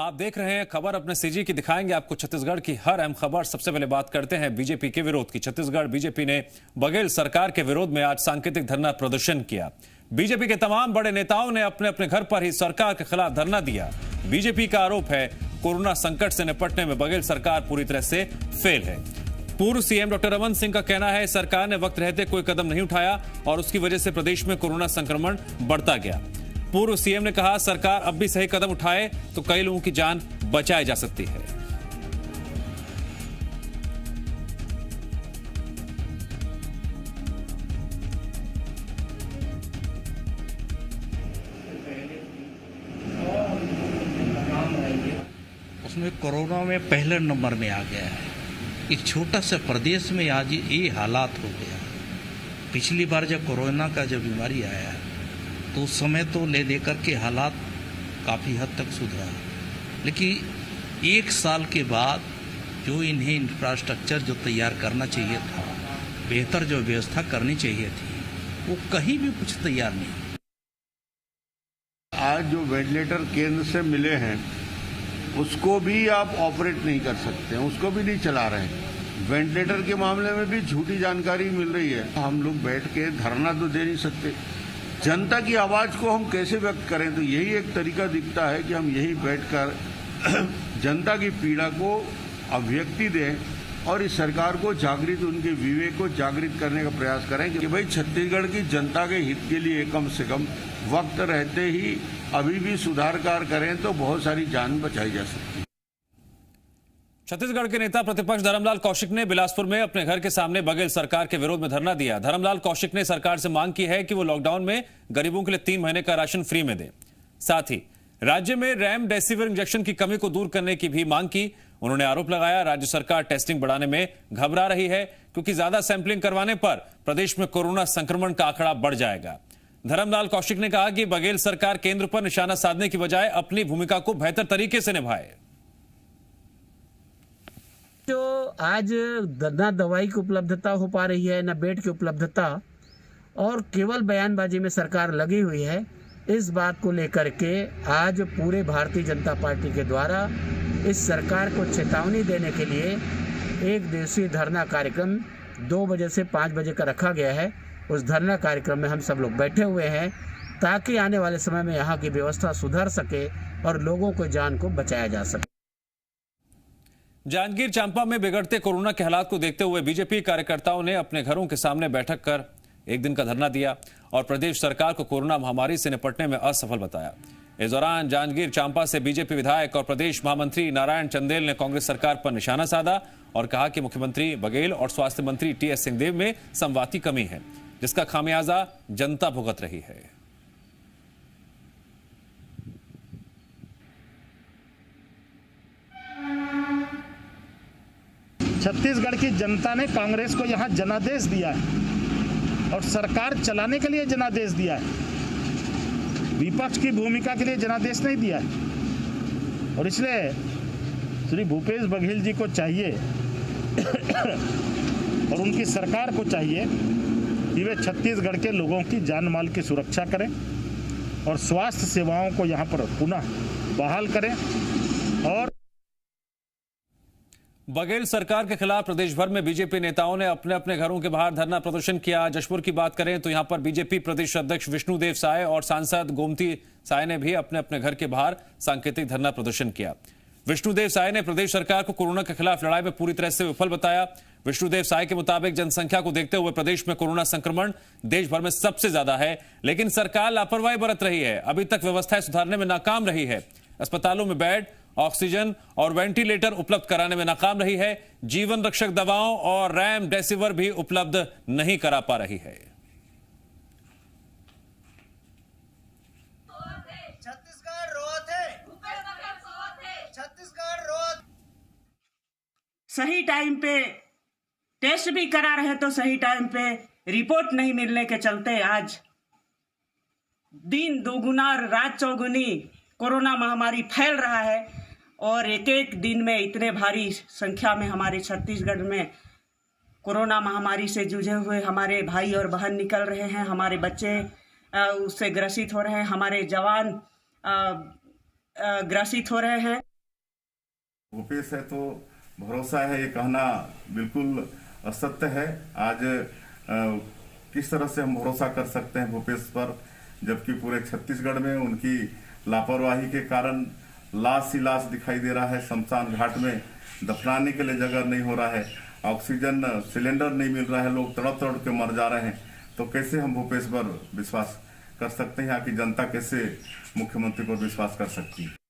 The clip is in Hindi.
आप देख रहे हैं खबर अपने सीजी की। दिखाएंगे आपको छत्तीसगढ़ की हर अहम खबर। सबसे पहले बात करते हैं बीजेपी के विरोध की। छत्तीसगढ़ बीजेपी ने बघेल सरकार के विरोध में आज सांकेतिक धरना प्रदर्शन किया। बीजेपी के तमाम बड़े नेताओं ने अपने अपने घर पर ही सरकार के खिलाफ धरना दिया। बीजेपी का आरोप है कोरोना संकट से निपटने में बघेल सरकार पूरी तरह से फेल है। पूर्व सीएम डॉक्टर रमन सिंह का कहना है सरकार ने वक्त रहते कोई कदम नहीं उठाया और उसकी वजह से प्रदेश में कोरोना संक्रमण बढ़ता गया। पूर्व सीएम ने कहा सरकार अब भी सही कदम उठाए तो कई लोगों की जान बचाई जा सकती है। उसमें कोरोना में पहले नंबर में आ गया है। एक छोटा सा प्रदेश में आज ये हालात हो गया। पिछली बार जब कोरोना का जब बीमारी आया तो उस समय तो ले देकर के हालात काफ़ी हद तक सुधरा, लेकिन एक साल के बाद जो इन्हें इंफ्रास्ट्रक्चर जो तैयार करना चाहिए था, बेहतर जो व्यवस्था करनी चाहिए थी, वो कहीं भी कुछ तैयार नहीं। आज जो वेंटिलेटर केंद्र से मिले हैं उसको भी आप ऑपरेट नहीं कर सकते हैं, उसको भी नहीं चला रहे हैं। वेंटिलेटर के मामले में भी झूठी जानकारी मिल रही है। हम लोग बैठ के धरना तो दे नहीं सकते। जनता की आवाज को हम कैसे व्यक्त करें, तो यही एक तरीका दिखता है कि हम यही बैठकर जनता की पीड़ा को अभिव्यक्ति दें और इस सरकार को जागृत, उनके विवेक को जागृत करने का प्रयास करें कि भाई छत्तीसगढ़ की जनता के हित के लिए कम से कम वक्त रहते ही अभी भी सुधार कार्य करें तो बहुत सारी जान बचाई जा सकती है। छत्तीसगढ़ के नेता प्रतिपक्ष धर्मलाल कौशिक ने बिलासपुर में अपने घर के सामने बघेल सरकार के विरोध में धरना दिया। धर्मलाल कौशिक ने सरकार से मांग की है कि वो लॉकडाउन में गरीबों के लिए 3 महीने का राशन फ्री में दे। साथ ही राज्य में रेमडेसिविर इंजेक्शन की कमी को दूर करने की भी मांग की। उन्होंने आरोप लगाया राज्य सरकार टेस्टिंग बढ़ाने में घबरा रही है क्योंकि ज्यादा सैंपलिंग करवाने पर प्रदेश में कोरोना संक्रमण का आंकड़ा बढ़ जाएगा। धर्मलाल कौशिक ने कहा कि बघेल सरकार केंद्र पर निशाना साधने की बजाय अपनी भूमिका को बेहतर तरीके से निभाए। जो आज ना दवाई की उपलब्धता हो पा रही है, ना बेड की उपलब्धता, और केवल बयानबाजी में सरकार लगी हुई है, इस बात को लेकर के आज पूरे भारतीय जनता पार्टी के द्वारा इस सरकार को चेतावनी देने के लिए एक दिवसीय धरना कार्यक्रम 2 बजे से 5 बजे का रखा गया है। उस धरना कार्यक्रम में हम सब लोग बैठे हुए हैं ताकि आने वाले समय में यहाँ की व्यवस्था सुधर सके और लोगों को जान को बचाया जा सके। जांजगीर चांपा में बिगड़ते कोरोना के हालात को देखते हुए बीजेपी कार्यकर्ताओं ने अपने घरों के सामने बैठक कर एक दिन का धरना दिया और प्रदेश सरकार को कोरोना महामारी से निपटने में असफल बताया। इस दौरान जांजगीर चांपा से बीजेपी विधायक और प्रदेश महामंत्री नारायण चंदेल ने कांग्रेस सरकार पर निशाना साधा और कहा कि मुख्यमंत्री बघेल और स्वास्थ्य मंत्री टीएस सिंहदेव में संवाद की कमी है, जिसका खामियाजा जनता भुगत रही है। छत्तीसगढ़ की जनता ने कांग्रेस को यहां जनादेश दिया है और सरकार चलाने के लिए जनादेश दिया है, विपक्ष की भूमिका के लिए जनादेश नहीं दिया है। और इसलिए श्री भूपेश बघेल जी को चाहिए और उनकी सरकार को चाहिए कि वे छत्तीसगढ़ के लोगों की जान माल की सुरक्षा करें और स्वास्थ्य सेवाओं को यहां पर पुनः बहाल करें। और बघेल सरकार के खिलाफ प्रदेश भर में बीजेपी नेताओं ने अपने अपने घरों के बाहर धरना प्रदर्शन किया। जशपुर की बात करें तो यहां पर बीजेपी प्रदेश अध्यक्ष विष्णुदेव साय और सांसद गोमती साय ने भी अपने अपने घर के बाहर सांकेतिक धरना प्रदर्शन किया। विष्णुदेव साय ने प्रदेश सरकार को कोरोना के खिलाफ लड़ाई में पूरी तरह से विफल बताया। विष्णुदेव साय के मुताबिक जनसंख्या को देखते हुए प्रदेश में कोरोना संक्रमण देश भर में सबसे ज्यादा है, लेकिन सरकार लापरवाही बरत रही है, अभी तक व्यवस्थाएं सुधारने में नाकाम रही है। अस्पतालों में बेड, ऑक्सीजन और वेंटिलेटर उपलब्ध कराने में नाकाम रही है। जीवन रक्षक दवाओं और रेमडेसिविर भी उपलब्ध नहीं करा पा रही है। सही टाइम पे टेस्ट भी करा रहे तो सही टाइम पे रिपोर्ट नहीं मिलने के चलते आज दिन दोगुना रात चौगुनी कोरोना महामारी फैल रहा है और एक एक दिन में इतने भारी संख्या में हमारे छत्तीसगढ़ में कोरोना महामारी से जूझे हुए हमारे भाई और बहन निकल रहे हैं, हमारे बच्चे उससे ग्रसित हो रहे हैं, हमारे जवान ग्रसित हो रहे हैं। भूपेश है तो भरोसा है, ये कहना बिल्कुल असत्य है। आज किस तरह से हम भरोसा कर सकते हैं भूपेश पर, जबकि पूरे छत्तीसगढ़ में उनकी लापरवाही के कारण लाश ही लाश दिखाई दे रहा है। शमशान घाट में दफनाने के लिए जगह नहीं हो रहा है, ऑक्सीजन सिलेंडर नहीं मिल रहा है, लोग तड़प तड़प के मर जा रहे हैं। तो कैसे हम भूपेश पर विश्वास कर सकते हैं? यहाँ की जनता कैसे मुख्यमंत्री पर विश्वास कर सकती है?